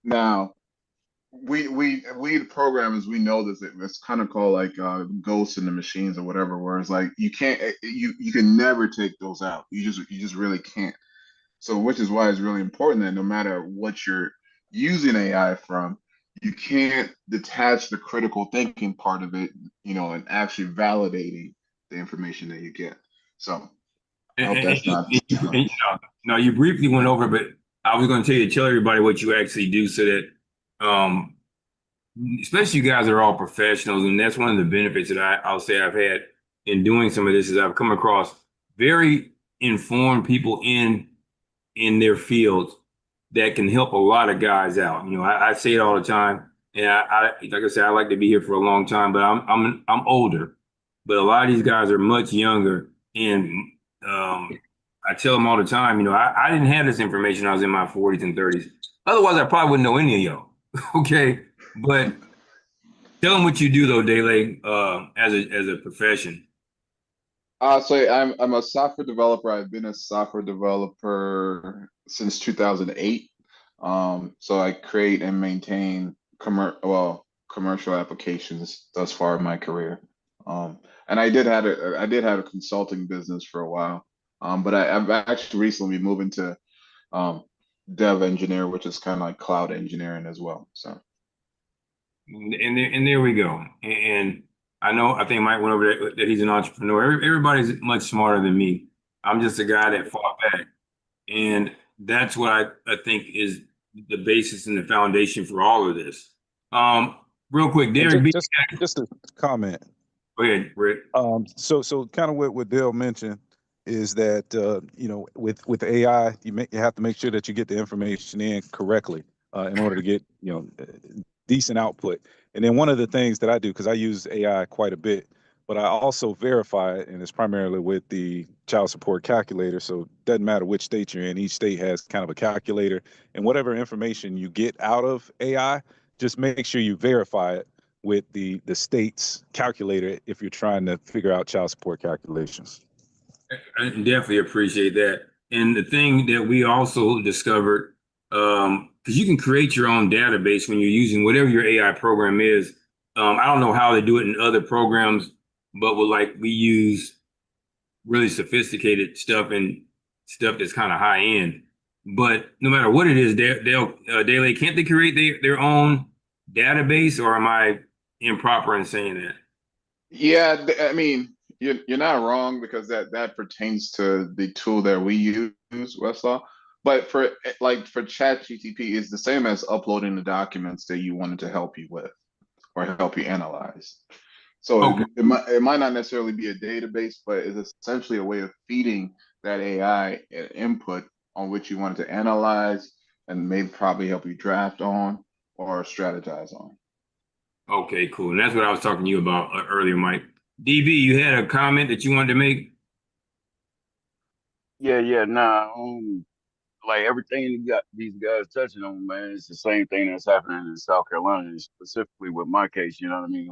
Now, we the programmers, we know this. It's kind of called like ghosts in the machines or whatever. Where it's like you can't you can never take those out. You just really can't. So, which is why it's really important that no matter what you're using AI from, you can't detach the critical thinking part of it, and actually validating the information that you get. So, I hope that's not. No, you briefly went over, but I was going to tell you to tell everybody what you actually do so that, um, especially you guys are all professionals, and that's one of the benefits that I'll say I've had in doing some of this is I've come across very informed people in their fields that can help a lot of guys out. I say it all the time, and like I said, I like to be here for a long time, but I'm older, but a lot of these guys are much younger, and I tell them all the time, I didn't have this information. I was in my 40s and 30s. Otherwise, I probably wouldn't know any of y'all. Okay, but tell them what you do though, Dele, as a profession. So I'm a software developer. I've been a software developer since 2008. So I create and maintain commercial applications thus far in my career. And I did have a consulting business for a while. But I've actually recently moved into um, dev engineer, which is kind of like cloud engineering as well. So And there we go. And I think Mike went over that he's an entrepreneur. Everybody's much smarter than me. I'm just a guy that fought back. And that's what I think is the basis and the foundation for all of this. Um, Real quick, And Derek B, just a comment. go ahead, Rick. So kind of what Dale mentioned is that with AI, you have to make sure that you get the information in correctly in order to get decent output. And then one of the things that I do, because I use AI quite a bit, but I also verify it, and it's primarily with the child support calculator. So it doesn't matter which state you're in; each state has kind of a calculator, and whatever information you get out of AI, just make sure you verify it with the state's calculator if you're trying to figure out child support calculations. I definitely appreciate that. And the thing that we also discovered, because you can create your own database when you're using whatever your AI program is. I don't know how they do it in other programs, but we use really sophisticated stuff and stuff that's kind of high end. But no matter what it is, can't they create their own database, or am I improper in saying that? yeah, I mean, you're not wrong because that pertains to the tool that we use, Westlaw. But for ChatGPT, it's the same as uploading the documents that you wanted to help you with or help you analyze. So Okay. it might not necessarily be a database, but it's essentially a way of feeding that AI input on which you wanted to analyze and maybe probably help you draft on or strategize on. Okay, cool. And that's what I was talking to you about earlier, Mike. DB, you had a comment that you wanted to make? Yeah, yeah, nah. Like everything you got these guys touching on, man, it's the same thing that's happening in South Carolina, and specifically with my case. You know what I mean?